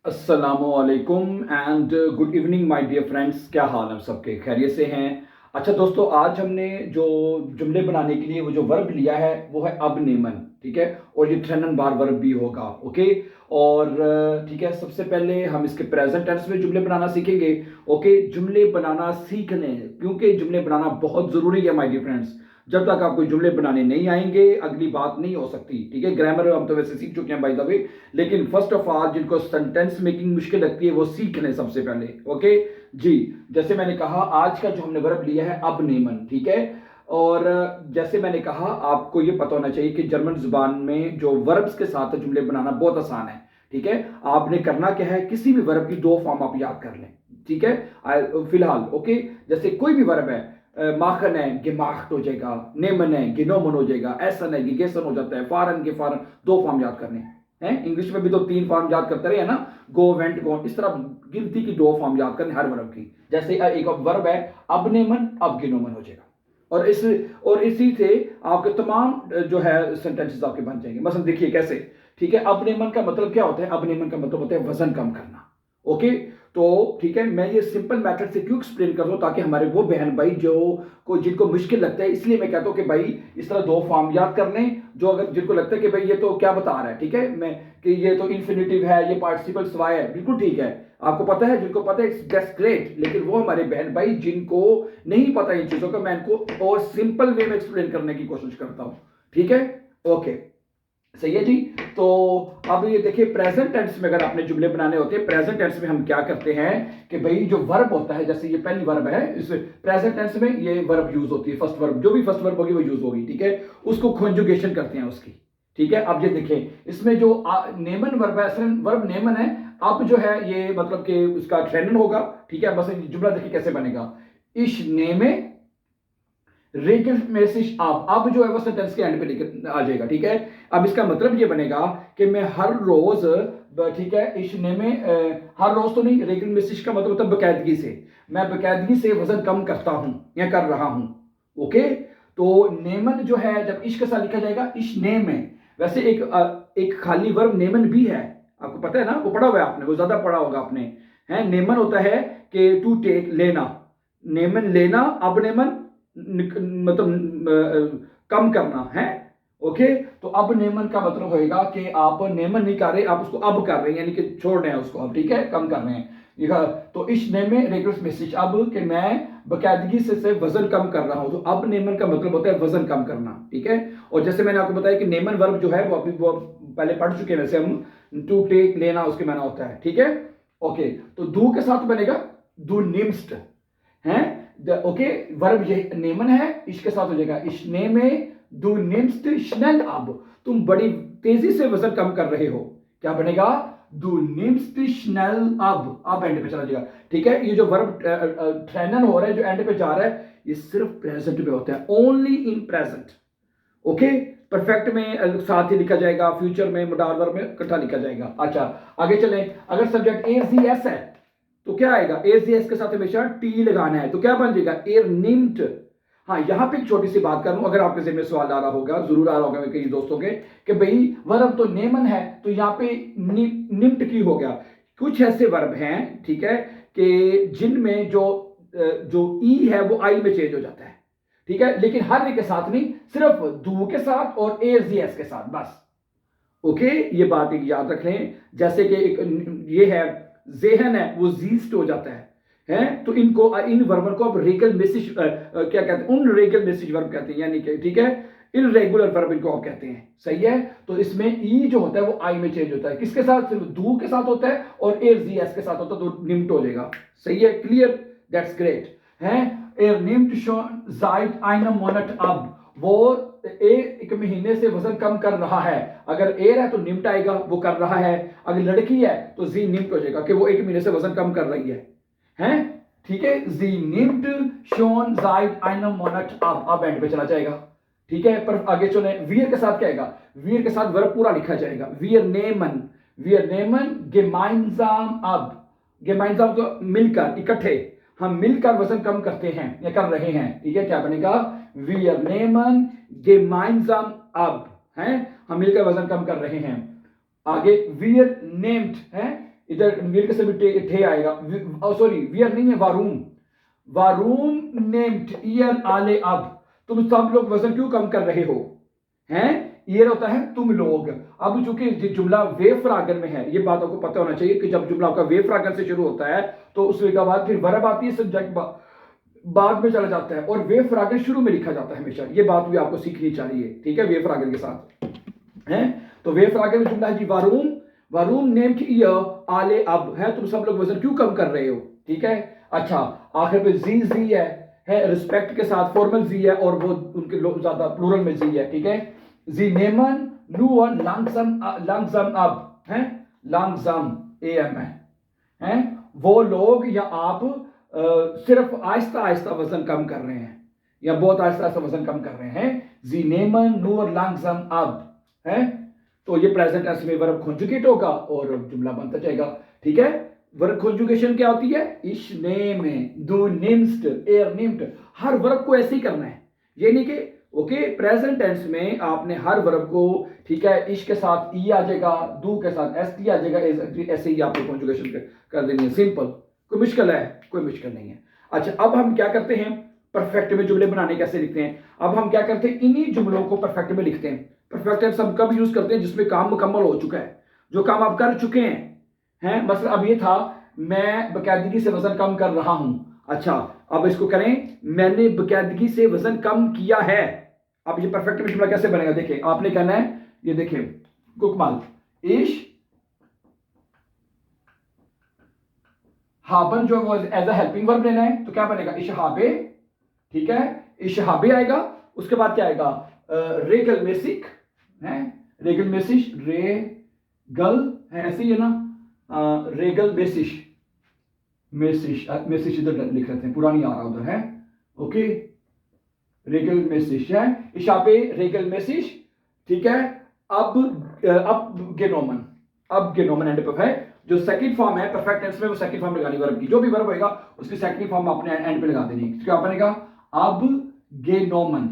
अस्सलामुअलैकुम and good evening my dear friends. क्या हाल है सबके? खैरियत से हैं? अच्छा दोस्तों, आज हमने जो जुमले बनाने के लिए वो जो वर्ब लिया है वो है अब नेमन। ठीक है, और ये थ्रेनन बार वर्ब भी होगा। ओके, और ठीक है, सबसे पहले हम इसके प्रेजेंट टेंस में जुमले बनाना सीखेंगे। ओके, जुमले बनाना सीख लें क्योंकि जुमले बनाना बहुत ज़रूरी है माय डियर फ्रेंड्स। जब तक आपको जुमले बनाने नहीं आएंगे अगली बात नहीं हो सकती। ठीक है, ग्रामर हम तो वैसे सीख चुके हैं बाय द वे, लेकिन फर्स्ट ऑफ ऑल जिनको सेंटेंस मेकिंग मुश्किल लगती है वो सीख लें सबसे पहले। ओके जी, जैसे मैंने कहा आज का जो हमने वर्ब लिया है अब नेमन। ठीक है, और जैसे मैंने कहा आपको ये पता होना चाहिए कि जर्मन जुबान में जो वर्ब्स के साथ जुमले बनाना बहुत आसान है। ठीक है, आपने करना क्या है, किसी भी वर्ब की दो फॉर्म आप याद कर लें। ठीक है, फिलहाल ओके, जैसे कोई भी वर्ब है, माखन है gemacht हो जाएगा, नेमन है genommen हो जाएगा, एसन है gegessen हो जाता है, फारन gefahren, दो फॉर्म याद करने हैं। इंग्लिश में भी तो तीन फॉर्म याद करते रहे ना, गो वेंट गॉन, इस तरह गिनती की दो फॉर्म याद करने हर वर्ब की। जैसे एक वर्ब है अब नेमन अब genommen हो जाएगा, और इसी से आपके तमाम जो है सेंटेंसेस आपके बन जाएंगे। मसलन देखिए कैसे। ठीक है, अब नेमन का मतलब क्या होता है? अब नेमन का मतलब होता है वजन कम करना। ओके, तो ठीक है, मैं ये सिंपल मेथड से क्यों एक्सप्लेन कर रहा हूं, ताकि हमारे वो बहन भाई जो को जिनको मुश्किल लगता है, इसलिए मैं कहता हूं कि भाई इस तरह दो फॉर्म याद कर लें, जो अगर जिनको लगता है कि भाई ये तो क्या बता रहा है, ठीक है, मैं कि ये तो इन्फिनिटिव है, ये पार्टिसिपल स्वाय है, बिल्कुल ठीक है, आपको पता है, जिनको पता है इट्स दैट्स ग्रेट। लेकिन वो हमारे बहन भाई जिनको नहीं पता इन चीजों का, मैं इनको और सिंपल वे में एक्सप्लेन करने की कोशिश करता हूं। ठीक है, ओके, सही है जी। तो अब ये देखिए, प्रेजेंट टेंस में अगर आपने जुमले बनाने होते हैं, प्रेजेंट टेंस में हम क्या करते हैं कि भाई जो वर्ब होता है, जैसे ये पहली वर्ब है, इस प्रेजेंट टेंस में ये वर्ब यूज होती है, फर्स्ट वर्ब, जो भी फर्स्ट वर्ब होगी वो यूज होगी। ठीक है, उसको कॉन्जुगेशन करते हैं उसकी। ठीक है, अब ये देखें, इसमें जो नेमन वर्ब है, असल वर्ब नेमन है, अब जो है ये मतलब कि उसका ट्रेनन होगा। ठीक है, बस जुमला देखिए कैसे बनेगा, इश नेमे रेगल मैसेज अब जो है वो सेंटेंस के एंड पे लेकर आ जाएगा। ठीक है, अब इसका मतलब ये बनेगा कि मैं हर रोज, ठीक है, इश्ने में हर रोज तो नहीं, रेगल मैसेज का मतलब होता है बकायदगी से, मैं बकायदगी से वजन कम करता हूं या कर रहा हूं। ओके, तो नेमन जो है जब इश्क के साथ लिखा जाएगा इश नेम में, वैसे एक खाली वर्ब नेमन भी है, आपको पता है ना, वो पढ़ा हुआ है आपने, वो ज्यादा पढ़ा होगा आपने। है नेमन होता है कि टू टेक, लेना, नेमन लेना, अब नेमन मतलब कम करना है। ओके, तो अब नेमन का मतलब होएगा कि आप नेमन नहीं कर रहे, आप उसको अब कर रहे हैं, यानी कि छोड़ रहे हैं उसको अब। ठीक है, कम कर रहे हैं। तो इस नेमे रेगुलर मैसेज अब कि मैं बकायदगी से वजन कम कर रहा हूं, तो अब नेमन का मतलब होता है वजन कम करना। ठीक है, और जैसे मैंने आपको बताया कि नेमन वर्ब जो है वो अभी वो पहले पढ़ चुके हैं वैसे हम, टू टेक लेना उसके माना होता है। ठीक है, ओके, तो दू के साथ बनेगा दू निम्स्ट है। ओके, वर्ब ये नेमन है, इसके साथ हो जाएगा इश्ने में दू निम्स्ट स्नेल अब, तुम बड़ी तेजी से वजन कम कर रहे हो, क्या बनेगा, दू निम्स्ट स्नेल अब एंड पे चला जाएगा। ठीक है, ये जो वर्ब ट्रेनन हो रहा है, जो एंड पे जा रहा है, ये सिर्फ प्रेजेंट में होता है, only in present. Okay, perfect में साथ ही लिखा जाएगा, फ्यूचर में मोडाल वर्ब में इकट्ठा लिखा जाएगा। अच्छा, आगे चलें, अगर सब्जेक्ट एजीएस है तो क्या आएगा, एजीएस के साथ हमेशा टी लगाना है, तो क्या बन जाएगा, एयर निम्ट। हाँ, यहां पे एक छोटी सी बात करूं, अगर आपके ज़हन में सवाल आ रहा होगा, जरूर आ रहा होगा कई दोस्तों के, कि भाई वर्ब तो नेमन है तो यहां पे निम्ट की हो गया। कुछ ऐसे वर्ब हैं, ठीक है, कि जिनमें जो ई है वो आई में चेंज हो जाता है। ठीक है, लेकिन हर एक के साथ नहीं, सिर्फ दू के साथ और एजीएस के साथ बस। ओके, ये बात एक याद रख लें, जैसे कि एक ये है जेहन है, वो जीस्ट हो जाता है, तो इनको इन वर्बर को अब रेगल मैसेज क्या कहते हैं, उन रेगल मैसेज वर्ब कहते हैं, यानी कि ठीक है, इरेगुलर वर्ब इनको आप कहते हैं। सही है, तो इसमें ई जो होता है वो आई में चेंज होता है, किसके साथ, सिर्फ दू के साथ होता है, और एर जी एस के साथ होता है, तो निम्ट हो जाएगा। सही है, क्लियर, दैट्स ग्रेट है। एर निम्ट शोन जाइट einem मोनट अब, वो एक महीने से वजन कम कर रहा है, अगर एर है तो निम्ट आएगा, वो कर रहा है, अगर लड़की है तो जी निम्ट हो जाएगा कि वो एक महीने से वजन कम कर रही है, हैं? ठीक है, जी निम्ट शोन जाइट einem मोनट अब एंड पे चला जाएगा। ठीक है, पर आगे चले, वीर के साथ क्या आएगा, वीर के साथ वर्ब पूरा लिखा जाएगा, वीर नेमन gemeinsam अब, gemeinsam तो मिलकर, इकट्ठे, हम मिलकर वजन कम करते हैं या कर रहे हैं। ठीक है, क्या बनेगा, wir nehmen gemeinsam ab, हैं, हम मिलकर वजन कम कर रहे हैं। आगे wir nehmt है, इधर वीर के साथ भी ठे आएगा, सॉरी वियर नहीं है, वारूम। वारूम नेम्ड ईयर आले अब, तुम सब लोग वजन क्यों कम कर रहे हो, हैं? ईयर होता है तुम लोग। अब चूंकि जुमला वे फ्रागर में है, ये बात आपको पता होना चाहिए कि जब जुमला आपका वे फ्रागर से शुरू होता है तो उसके बाद फिर वर्ब आती है, सब्जेक्ट बाद में चला जाता है, और वे फ्रागर शुरू में लिखा जाता है हमेशा। ये बात भी आपको सीखनी चाहिए, ठीक है, वे फ्रागर के साथ है। तो वे फ्रागर में जुमला है जी वारूम, वारूम नेम्ड ईयर आले अब, है तुम सब लोग वजन क्यों कम कर रहे हो, ठीक है। अच्छा, आखिर पे जी है रिस्पेक्ट के साथ फॉर्मल जी है, और वो उनके ज्यादा प्लूरल में जी है, ठीक है। जी नेमन नुअन लांगसम अब, है लांगसम एम है, वो लोग या आप सिर्फ आहिस्ता आहिस्ता वजन कम कर रहे हैं, या बहुत आहिस्ता आहिस्ता वजन कम कर रहे हैं। जी नेमन नूर लांगसम अब, है तो ये प्रेजेंट टेंस में वर्ब कॉन्जुगेट होगा और जुमला बनता जाएगा, ठीक है। वर्ब कॉन्जुगेशन क्या होती है, इश नेम, दो निम्स्ट, एर निम्ट, हर वर्ब को ऐसे ही करना है, ये नहीं कि ओके प्रेजेंट टेंस में आपने हर वर्ब को, ठीक है, इश के साथ ई आ जाएगा, दू के साथ एस टी आ जाएगा, ऐसे ही आपको कॉन्जुगेशन कर देनी है, सिंपल। कोई मुश्किल है, कोई मुश्किल नहीं है। अच्छा, अब हम क्या करते हैं, परफेक्ट में जुमले बनाने कैसे लिखते हैं। अब हम क्या करते हैं, इन्हीं जुमलों को परफेक्ट में लिखते हैं। परफेक्ट टेंस हम कब यूज करते हैं, जिसमें काम मुकम्मल हो चुका है, जो काम आप कर चुके हैं मतलब अब ये था, मैं बाकायदगी से वजन कम कर रहा हूं। अच्छा, अब इसको करें, मैंने बाकायदगी से वजन कम किया है। अब ये परफेक्ट में जुमला कैसे बनेगा, देखें, आपने कहना है, ये देखें, कुकमाल इश हाबन जो एज अ हेल्पिंग वर्ब लेना है, तो क्या बनेगा, इशहाबे, ठीक है, इशहाबे आएगा। उसके बाद क्या आएगा, रेगल मेसिक है, रेगल मेसिश, रेगल है, ऐसे ही है ना, रेगल मेसिश, मेसिश इधर लिख लेते हैं, पुरानी आ रहा उधर है, ओके, रेगल मेसिश है, इशाबे रेगल मेसिश, ठीक है। अब गेनोमन, अब गेनोमन एंड पे है, जो सेकंड फॉर्म है परफेक्ट टेंस में, वो सेकंड फॉर्म लगानी वर्ब की, जो भी वर्ब होएगा उसकी सेकंड फॉर्म आपने एंड पे लगा देनी। क्या बनेगा, अब गेनोमन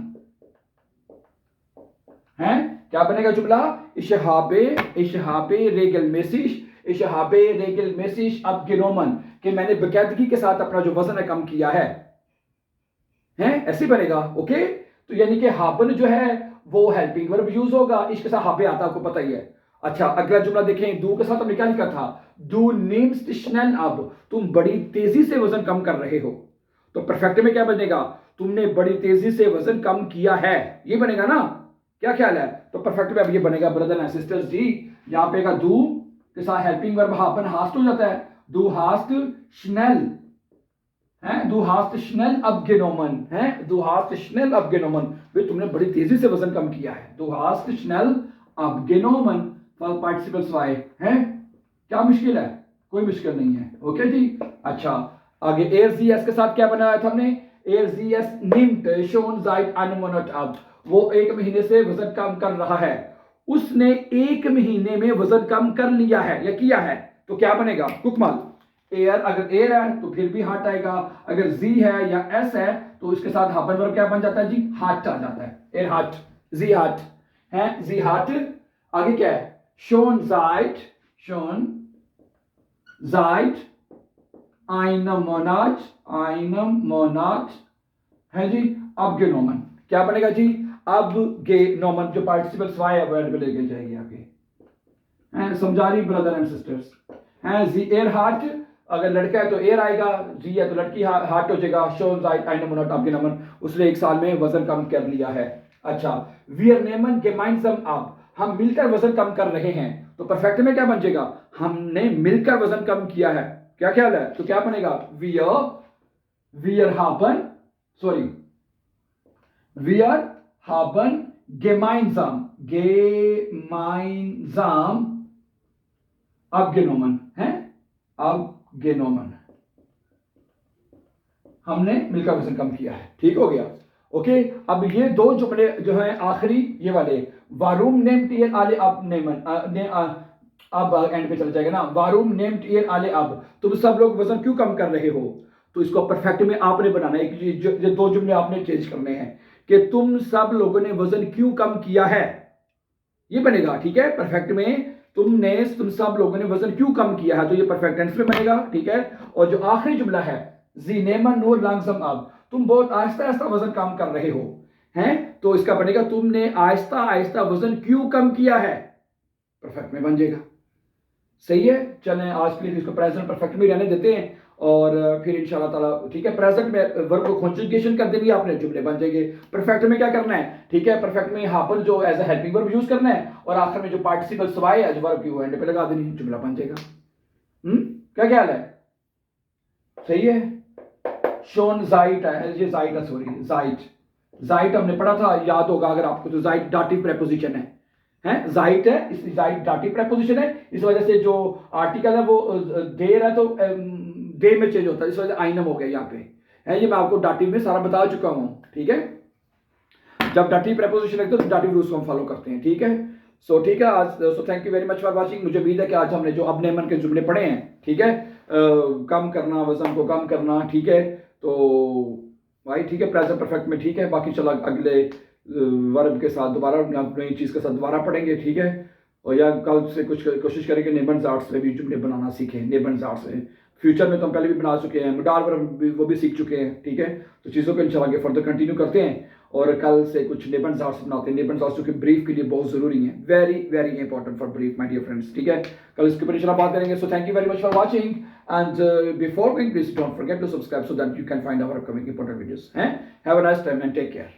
है, क्या बनेगा जुमला, इशहाबे, इशहाबे रेगल मेसिश, इशहाबे रेगल मेसिश अब गेनोमन, कि मैंने बाकायदगी के साथ अपना जो वजन है कम किया है, ऐसे बनेगा, ओके। तो यानी कि हाबन जो है वो हेल्पिंग वर्ब यूज होगा, इसके साथ हाबे आता आपको पता ही है। अच्छा, अगला जुमला देखें, दू के साथ हमने क्या लिखा था, दू निम्स्ट स्नेल अब, तुम बड़ी तेजी से वजन कम कर रहे हो। तो परफेक्ट में क्या बनेगा, तुमने बड़ी तेजी से वजन कम किया है, ये बनेगा ना, क्या ख्याल है। तो परफेक्ट में अब ये बनेगा ब्रदर एंड सिस्टर्स जी, यहां पे दू के साथ हेल्पिंग वर्ब हाबन हास्ट हो जाता है, दू हास्ट स्नेल है, दू हास्ट स्नेल अपगेनोमन है, दू हास्ट स्नेल अपगेनोमन, भाई तुमने बड़ी तेजी से वजन कम किया है, दू हास्ट स्नेल अपगेनोमन फॉर पार्टिसिपल्स वाई है। क्या मुश्किल है, कोई मुश्किल नहीं है, ओके जी। अच्छा, आगे एयर जी एस के साथ क्या बनाया था हमने, एयर जी एस निम्ट शोन जाइट अनमोनट अब, वो एक महीने से वजन कम कर रहा है, उसने एक महीने में वजन कम कर लिया है या किया है, तो क्या बनेगा, कुकमाल एयर, अगर एयर है तो फिर भी हार्ट आएगा, अगर जी है या एस है तो इसके साथ हाबन वर्ब क्या बन जाता है जी, हार्ट आ जाता है, एयर हार्ट, जी हार्ट है, जी हार्ट। आगे क्या है, शोन जाइट, शोन जाइट आइनम मोनाट, आइनम मोनाट है जी, अब गे नोमन, क्या बनेगा जी, अब गे नोमन, जो पार्टिसिपल वाई है वर्ड पे लेके जाएगी आगे, समझा रही ब्रदर एंड सिस्टर्स है। जी एयर हार्ट, अगर लड़का है तो एयर आएगा, जी है तो लड़की हार्ट हो जाएगा, शोन जाइट आइनम मोनाट अब गे नोमन, उसने एक साल में वजन कम कर लिया है। अच्छा, वियर नेमन गेमाइंसम अब, हम मिलकर वजन कम कर रहे हैं, तो परफेक्ट में क्या बन जाएगा, हमने मिलकर वजन कम किया है, क्या ख्याल है, तो क्या बनेगा, वियर हाबन, सॉरी वियर हाबन गेमाइंसम, गेमाइंसम अब गेनोमन है, अब गेनोमन, हमने मिलकर वजन कम किया है, ठीक हो गया, ओके। अब ये दो जुमले जो हैं आखिरी, ये वाले, वारूम नेम टीयर आले अब नेमन, अब एंड पे चल जाएगा ना, वारूम नेम टीयर आले अब, तुम सब लोग वजन क्यों कम कर रहे हो, तो इसको परफेक्ट में आपने बनाना है, ये दो जुमले आपने चेंज करने हैं कि तुम सब लोगों ने वजन क्यों कम किया है, ये बनेगा, ठीक है, परफेक्ट में तुम सब लोगों ने वजन क्यों कम किया है, तो ये परफेक्ट टेंस में बनेगा, ठीक है। और जो आखिरी जुमला है जी नेमन नूर लांगजम अब, तुम बहुत आहिस्ता आहिस्ता वजन कम कर रहे हो हैं, तो इसका बनेगा तुमने आहिस्ता आहिस्ता वजन क्यों कम किया है, परफेक्ट में बन जाएगा। सही है, चलें आज के लिए इसको प्रेजेंट परफेक्ट में रहने देते हैं और फिर इंशाल्लाह ताला, ठीक है। प्रेजेंट में वर्ब को कॉन्जुगेशन कर देंगे आपने, जुमले बन जाएंगे। परफेक्ट में क्या करना है, ठीक है, परफेक्ट में हाफल जो as a helping verb use करना है और आखिर में जो पार्टिसिपल सवाई है वर्ब की वो एंड पे लगा देनी, जुमला बन जाएगा। क्या ख्याल है, सही है। शोन जाइट है, ये जाइट है, सॉरी जाइट, जाइट हमने पढ़ा था, याद होगा अगर आपको, तो जाइट डाटिव प्रेपोजिशन है जाइट है, इस जाइट डाटिव प्रेपोजिशन है, इस वजह से जो आर्टिकल है वो देर है तो दे में चेंज होता है, इस वजह से आइनम हो गया यहाँ पे है। ये मैं आपको डाटिव में सारा बता चुका हूँ, ठीक है। जब डाटिव प्रेपोजिशन लगता है तो डाटिव रूल्स को हम फॉलो करते हैं, ठीक है। सो ठीक है, आज सो thank you very much for watching. मुझे उम्मीद है कि आज हमने जो अब नेमन के जुमले पढ़े हैं, ठीक है, कम करना, वजन को कम करना, ठीक है, तो भाई ठीक है, प्रेजेंट परफेक्ट में, ठीक है। बाकी चलो अगले वर्ब के साथ दोबारा नई चीज़ के साथ दोबारा पढ़ेंगे, ठीक है। और या कल से कुछ कोशिश करेंगे नेबन्स आर्ट्स में भी जुमले बनाना सीखें, नेबन्स आर्ट्स में। फ्यूचर में तो हम पहले भी बना चुके हैं, मडार वर्ब वो भी सीख चुके हैं, ठीक है। तो चीज़ों को इंशाल्लाह आगे फर्दर कंटिन्यू करते हैं और कल से कुछ नेबन्स आर्ट्स बनाते हैं। नेबन्स आर्ट्स जो कि ब्रीफ के लिए बहुत ज़रूरी है, very very important for brief my dear friends, ठीक है। कल इसके ऊपर इंशाल्लाह बात करेंगे। So thank you very much for watching and before going, please don't forget to subscribe so that you can find our upcoming important videos. Have a nice time and take care.